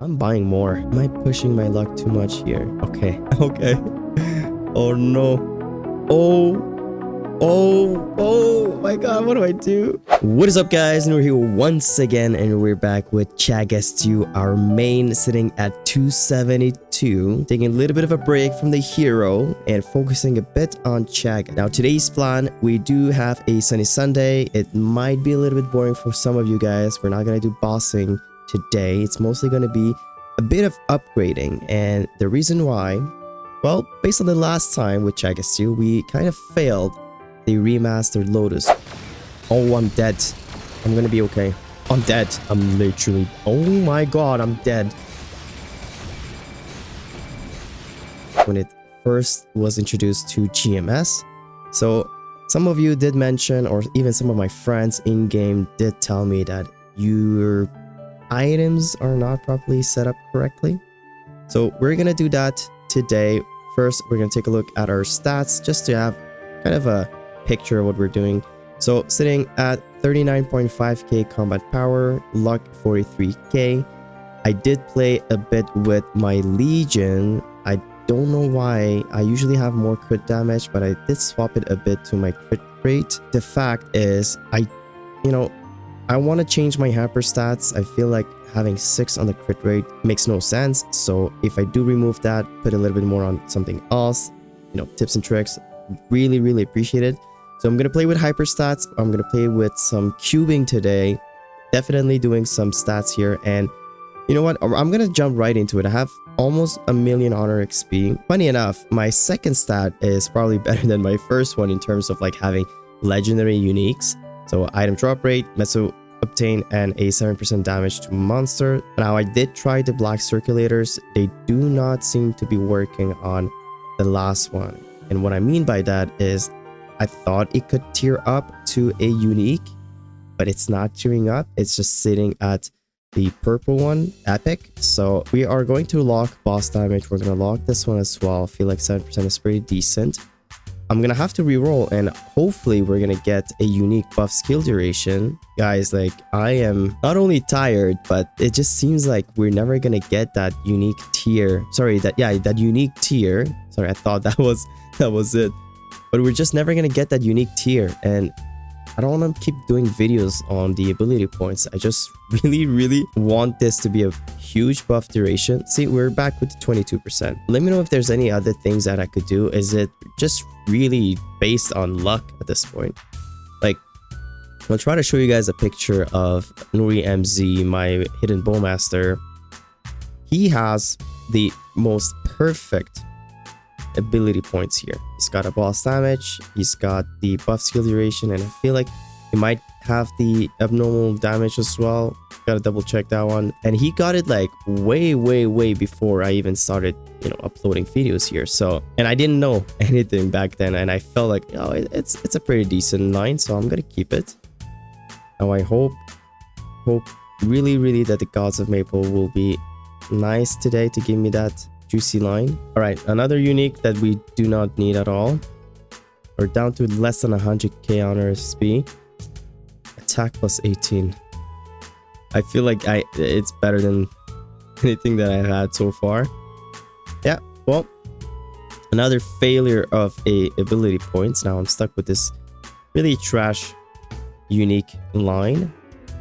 I'm buying more. Am I pushing my luck too much here? Okay. Okay. Oh no. Oh my god, what do I do? What is up, guys? And we're here once again, and we're back with Chagastu, our main, sitting at 272, taking a little bit of a break from the hero and focusing a bit on Chag. Now, today's plan, we do have a sunny Sunday. It might be a little bit boring for some of you guys. We're not gonna do bossing today. It's mostly gonna be a bit of upgrading, and the reason why, well, based on the last time with Chagastu, we kind of failed the remastered Lotus. Oh, I'm dead. I'm gonna be okay. I'm dead. I'm literally... Oh my god, I'm dead. When it first was introduced to GMS. So, some of you did mention, or even some of my friends in-game did tell me that your items are not properly set up correctly. So, we're gonna do that today. First, we're gonna take a look at our stats just to have kind of a picture of what we're doing. So sitting at 39.5k combat power, luck 43k. I did play a bit with my Legion. I don't know why. I usually have more crit damage, but I did swap it a bit to my crit rate. The fact is, I want to change my hyper stats. I feel like having 6 on the crit rate makes no sense. So if I do remove that, put a little bit more on something else, tips and tricks, really appreciate it. So I'm going to play with hyper stats. I'm going to play with some cubing today. Definitely doing some stats here. And you know what? I'm going to jump right into it. I have almost 1,000,000 honor XP. Funny enough, my second stat is probably better than my first one in terms of like having legendary uniques. So item drop rate, Mesos obtain, and a 7% damage to monster. Now I did try the black circulators. They do not seem to be working on the last one. And what I mean by that is I thought it could tier up to a unique, but it's not tiering up. It's just sitting at the purple one, epic. So we are going to lock boss damage. We're going to lock this one as well. I feel like 7% is pretty decent. I'm going to have to reroll, and hopefully we're going to get a unique buff skill duration. Guys, like, I am not only tired, but it just seems like we're never going to get that unique tier. Sorry, that unique tier. Sorry, I thought that was it. But we're just never going to get that unique tier, and I don't want to keep doing videos on the ability points. I just really want this to be a huge buff duration. See, we're back with the 22%. Let me know if there's any other things that I could do. Is it just really based on luck at this point? Like, I'll try to show you guys a picture of NooriMZ, my hidden bowmaster. He has the most perfect ability points here. He's got a boss damage, he's got the buff skill duration, and I feel like he might have the abnormal damage as well. Gotta double check that one. And he got it like way before I even started uploading videos here. So, and I didn't know anything back then, and I felt like, oh, it's a pretty decent line, so I'm gonna keep it. Now I hope really that the gods of Maple will be nice today to give me that juicy line. All right, another unique that we do not need at all. We're down to less than 100k honor XP. Attack plus 18. I feel like it's better than anything that I've had so far. Yeah, well, another failure of a ability points. Now I'm stuck with this really trash unique line,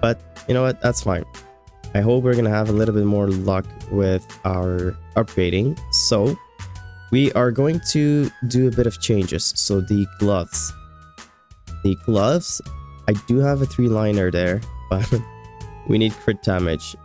but you know what? That's fine. I hope we're gonna have a little bit more luck with our upgrading. So we are going to do a bit of changes. So the gloves, I do have a 3-liner there, but we need crit damage.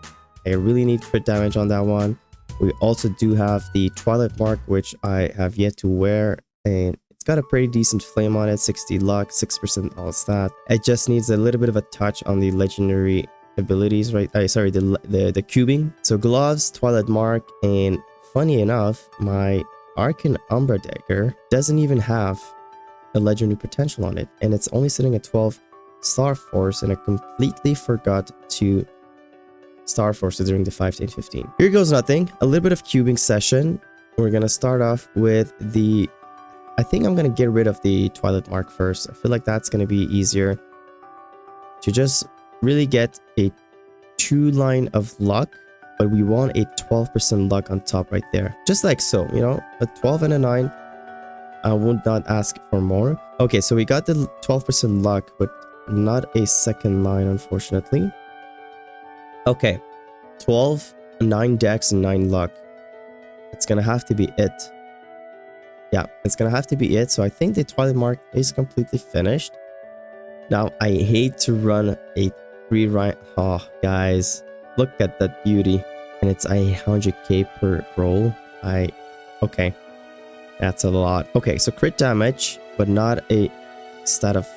I really need crit damage on that one. We also do have the Twilight Mark, which I have yet to wear, and it's got a pretty decent flame on it. 60 luck, 6% all stat. It just needs a little bit of a touch on the legendary abilities, right? Sorry, the cubing. So gloves, Twilight Mark, and funny enough, my Arcane Umbra dagger doesn't even have a legendary potential on it, and it's only sitting at 12 Star Force, and I completely forgot to Star Force during the 5-10-15. Here goes nothing. A little bit of cubing session. We're gonna start off with the... I think I'm gonna get rid of the Twilight Mark first. I feel like that's gonna be easier to just really get a 2 line of luck but we want a 12% luck on top right there. Just like so, you know, a 12 and a 9. I would not ask for more. Okay, so we got the 12% luck, but not a second line, unfortunately. Okay, 12, 9 dex, and 9 luck. It's gonna have to be it. Yeah, it's gonna have to be it. So I think the Twilight Mark is completely finished. Now, I hate to run a 3-ride. Oh, guys, look at that beauty. And it's a 100k per roll. Okay, that's a lot. Okay, so crit damage, but not a stat of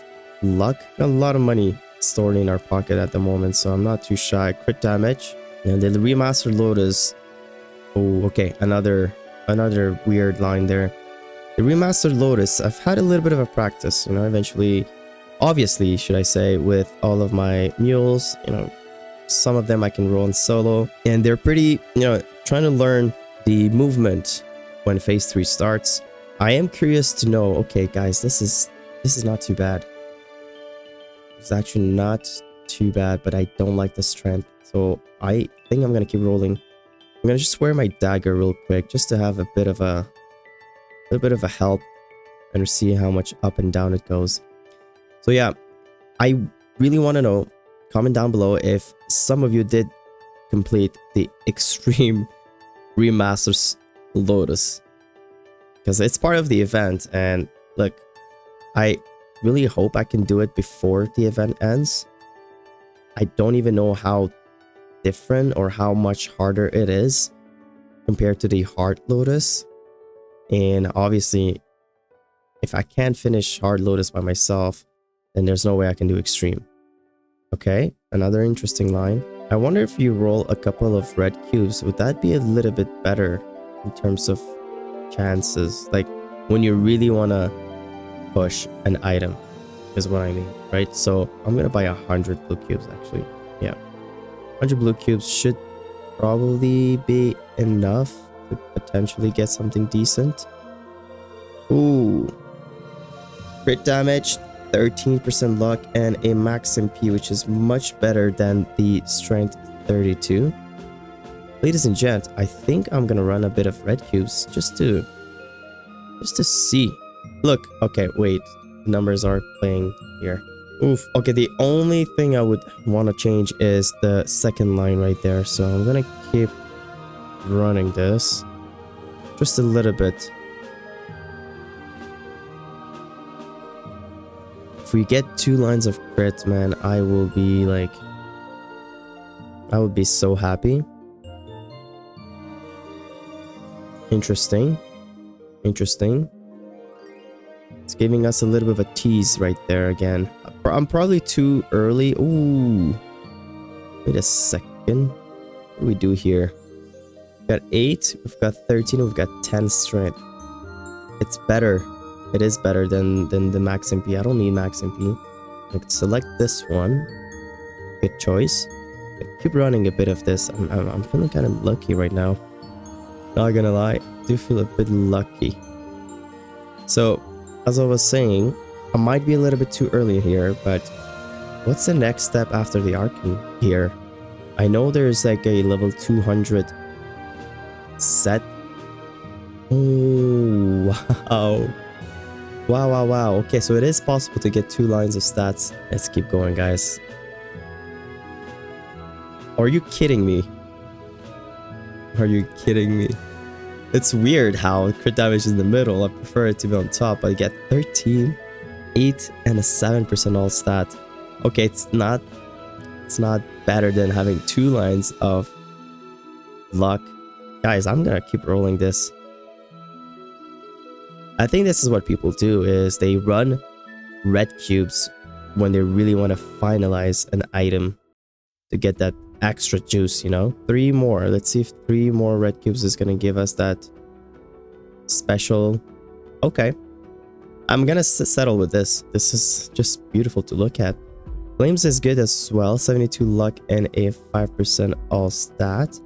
luck. Got a lot of money stored in our pocket at the moment, so I'm not too shy. Crit damage. And the Remastered Lotus. Oh, okay, another weird line there. The Remastered Lotus, I've had a little bit of a practice, you know, eventually, obviously, should I say, with all of my mules, you know, some of them I can roll in solo, and they're pretty, you know, trying to learn the movement when phase 3 starts. I am curious to know, okay, guys, this is not too bad. It's actually not too bad, but I don't like the strength, so I think I'm gonna keep rolling. I'm gonna just wear my dagger real quick, just to have a bit of a help and see how much up and down it goes. So yeah, I really want to know, comment down below if some of you did complete the Extreme Remastered Lotus, because it's part of the event. And look, I really hope I can do it before the event ends. I don't even know how different or how much harder it is compared to the Hard Lotus. And obviously, if I can't finish Hard Lotus by myself, then there's no way I can do Extreme. Okay, another interesting line. I wonder if you roll a couple of red cubes, would that be a little bit better in terms of chances? Like when you really want to push an item, is what I mean, right? So I'm gonna buy 100 blue cubes actually. Yeah, 100 blue cubes should probably be enough to potentially get something decent. Ooh, crit damage, 13% luck, and a max MP, which is much better than the strength 32. Ladies and gents, I think I'm gonna run a bit of red cubes just to see. Look, okay, wait, numbers are playing here. Oof. Okay, the only thing I would want to change is the second line right there, so I'm gonna keep running this just a little bit. If we get 2 lines of crit, man, I will be like, I would be so happy. Interesting. It's giving us a little bit of a tease right there again. I'm probably too early. Ooh, wait a second. What do we do here? We've got 8, we've got 13, we've got 10 strength. It's better. It is better than the max MP. I don't need max MP. I could select this one. Good choice. Keep running a bit of this. I'm feeling kind of lucky right now. Not gonna lie, I do feel a bit lucky. So, as I was saying, I might be a little bit too early here, but what's the next step after the Arcane here? I know there's like a level 200 set. Oh, wow. Wow. Okay, so it is possible to get 2 lines of stats. Let's keep going, guys. Are you kidding me? Are you kidding me? It's weird how crit damage is in the middle. I prefer it to be on top. I get 13, 8, and a 7% all stat. Okay, it's not better than having 2 lines of luck. Guys, I'm gonna keep rolling this. I think this is what people do, is they run red cubes when they really want to finalize an item to get that extra juice, you know? 3 more. Let's see if 3 more red cubes is going to give us that special. Okay. I'm going to settle with this. This is just beautiful to look at. Flames is good as well. 72 luck and a 5% all stat.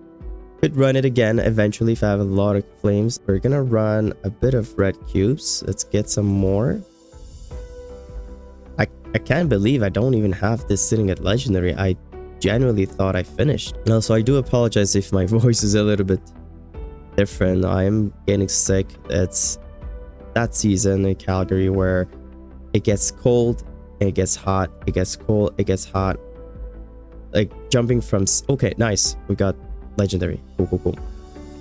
Could run it again eventually if I have a lot of flames. We're gonna run a bit of red cubes. Let's get some more. I can't believe I don't even have this sitting at legendary. I genuinely thought I finished. Also, I do apologize if my voice is a little bit different. I am getting sick. It's that season in Calgary where it gets cold, it gets hot, it gets cold, it gets hot. Like jumping from... Okay, nice. We got legendary. Cool, cool, cool.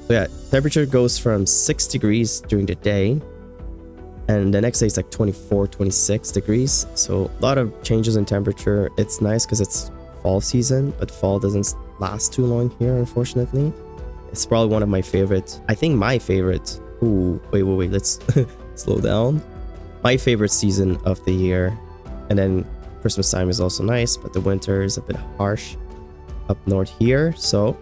So yeah, temperature goes from 6 degrees during the day, and the next day it's like 24, 26 degrees. So a lot of changes in temperature. It's nice because it's fall season, but fall doesn't last too long here, unfortunately. It's probably one of my favorite. I think my favorite. Ooh, wait, let's slow down. My favorite season of the year. And then Christmas time is also nice, but the winter is a bit harsh up north here. So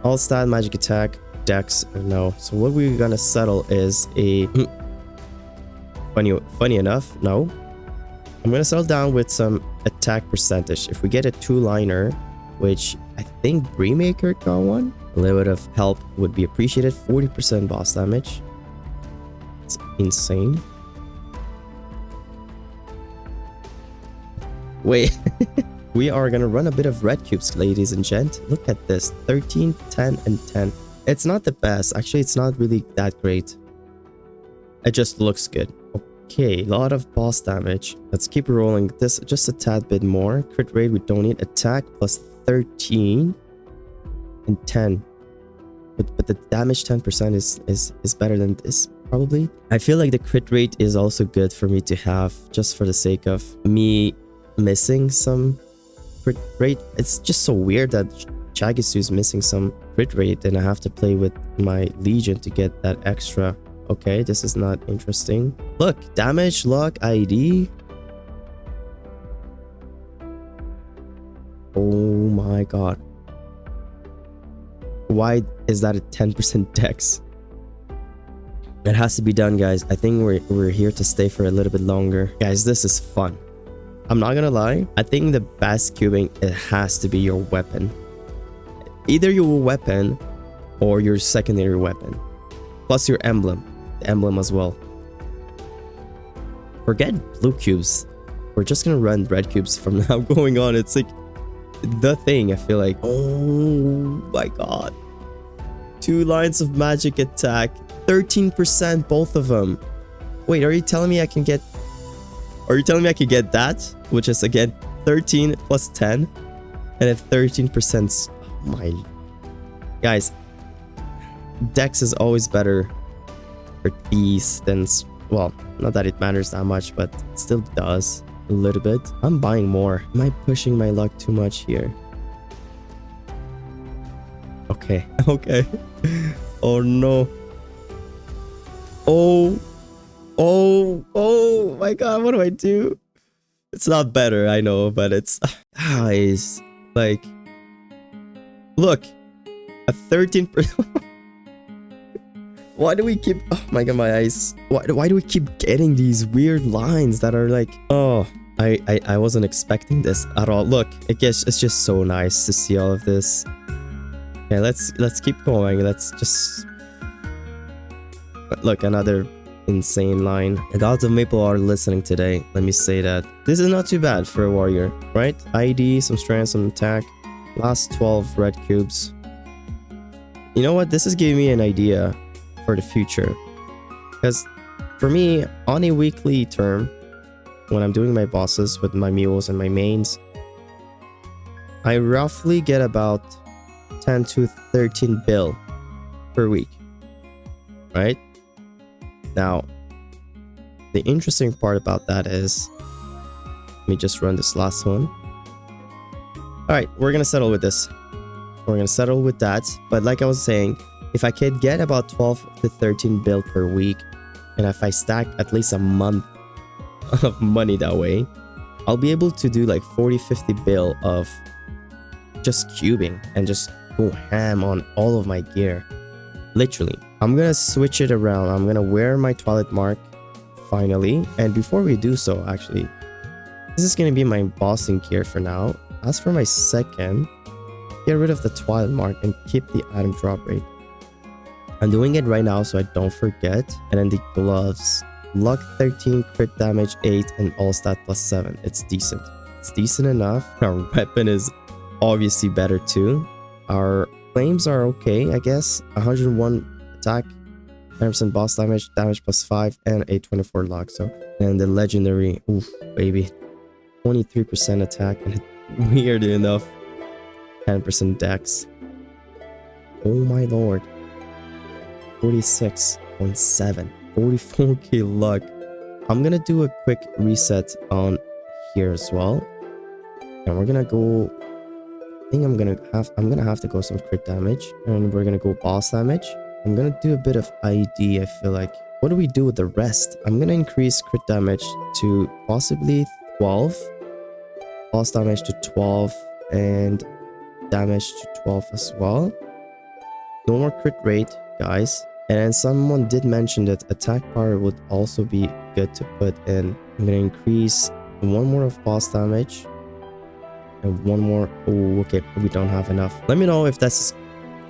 all stat, magic attack, dex, or no. So what we're gonna settle is a funny enough, no. I'm gonna settle down with some attack percentage. If we get a 2-liner, which I think Bremaker got one, a little bit of help would be appreciated. 40% boss damage. It's insane. Wait. We are gonna run a bit of red cubes, ladies and gent. Look at this. 13, 10, and 10. It's not the best. Actually, it's not really that great. It just looks good. Okay, a lot of boss damage. Let's keep rolling this just a tad bit more. Crit rate, we don't need. Attack plus 13 and 10. But the damage 10% is better than this, probably. I feel like the crit rate is also good for me to have, just for the sake of me missing some crit rate. It's just so weird that Chagisu is missing some crit rate and I have to play with my Legion to get that extra. Okay, this is not interesting. Look, damage, luck, ID. Oh my god. Why is that a 10% dex? It has to be done, guys. I think we're here to stay for a little bit longer. Guys, this is fun. I'm not gonna lie. I think the best cubing, it has to be your weapon. Either your weapon or your secondary weapon. Plus your emblem. The emblem as well. Forget blue cubes. We're just gonna run red cubes from now going on. It's like the thing, I feel like. Oh my god. 2 lines of magic attack. 13% both of them. Wait, are you telling me I can get... Are you telling me I could get that? Which is again 13 plus 10. And then 13%. Oh my... Guys. Dex is always better for these than... Well, not that it matters that much, but it still does a little bit. I'm buying more. Am I pushing my luck too much here? Okay. Okay. Oh no. Oh my god, what do I do? It's not better, I know, but it's... Guys, like... Look. A 13%... Why do we keep... Oh my god, my eyes. Why do we keep getting these weird lines that are like... Oh, I wasn't expecting this at all. Look, it's just so nice to see all of this. Okay, let's keep going. Let's just... Look, another insane line. The gods of Maple are listening today. Let me say that. This is not too bad for a warrior, right? ID, some strength, some attack. Last 12 red cubes. You know what? This is giving me an idea for the future. Because for me, on a weekly term, when I'm doing my bosses with my mules and my mains, I roughly get about 10 to 13 bill per week. Right? Now, the interesting part about that is, let me just run this last one. Alright, we're gonna settle with this. We're gonna settle with that. But like I was saying, if I could get about 12 to 13 bill per week, and if I stack at least a month of money that way, I'll be able to do like 40-50 bill of just cubing and just go ham on all of my gear. Literally. I'm gonna switch it around. I'm gonna wear my Twilight Mark finally. And before we do so, actually, this is gonna be my bossing gear for now. As for my second, get rid of the Twilight Mark and keep the item drop rate. I'm doing it right now so I don't forget. And then the gloves. Luck 13, crit damage 8, and all stat plus 7. It's decent. It's decent enough. Our weapon is obviously better too. Our claims are okay, I guess. 101 attack, 10% boss damage, damage plus 5, and a 24 log. So, and the legendary, oof, baby, 23% attack, and weird enough, 10% dex. Oh my lord. 46.7, 44k luck. I'm gonna do a quick reset on here as well, and we're gonna go. I think I'm gonna have to go some crit damage, and we're gonna go boss damage. I'm gonna do a bit of ID. I feel like. What do we do with the rest? I'm gonna increase crit damage to possibly 12, boss damage to 12, and damage to 12 as well. No more crit rate, guys. And then someone did mention that attack power would also be good to put in. I'm gonna increase one more of boss damage and one more. Oh, okay, we don't have enough. Let me know if that's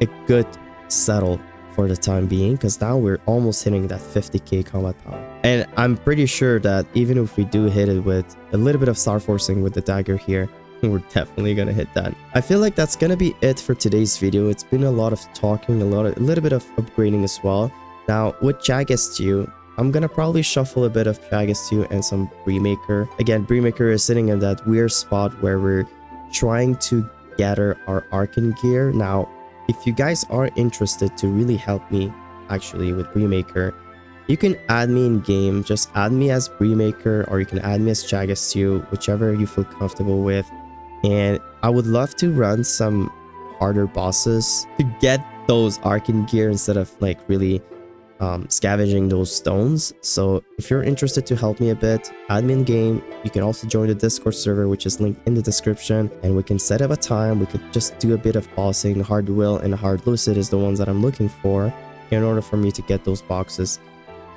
a good settle for the time being, because now we're almost hitting that 50k combat power. And I'm pretty sure that even if we do hit it with a little bit of star forcing with the dagger here, we're definitely gonna hit that. I feel like that's gonna be it for today's video. It's been a lot of talking, a little bit of upgrading as well. Now with Jagged Stew, I'm gonna probably shuffle a bit of Jagged Stew and some Bremaker. Again, Bremaker is sitting in that weird spot where we're trying to gather our Arcane gear. Now, if you guys are interested to really help me actually with Bremaker, you can add me in game. Just add me as Bremaker, or you can add me as Jagged Stew, whichever you feel comfortable with. And I would love to run some harder bosses to get those Arcane gear instead of like really scavenging those stones. So if you're interested to help me a bit, add me in game. You can also join the Discord server, which is linked in the description, and we can set up a time. We could just do a bit of bossing. Hard Will and Hard Lucid is the ones that I'm looking for in order for me to get those boxes,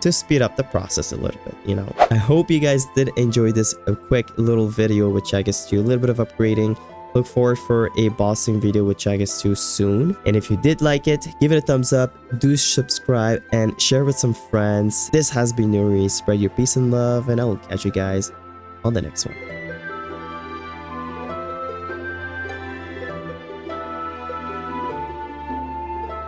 to speed up the process a little bit, you know. I hope you guys did enjoy this quick little video with Jagged Stew, a little bit of upgrading. Look forward for a bossing video with Jagged Stew soon. And if you did like it, give it a thumbs up, do subscribe, and share with some friends. This has been Noori. Spread your peace and love, and I will catch you guys on the next one.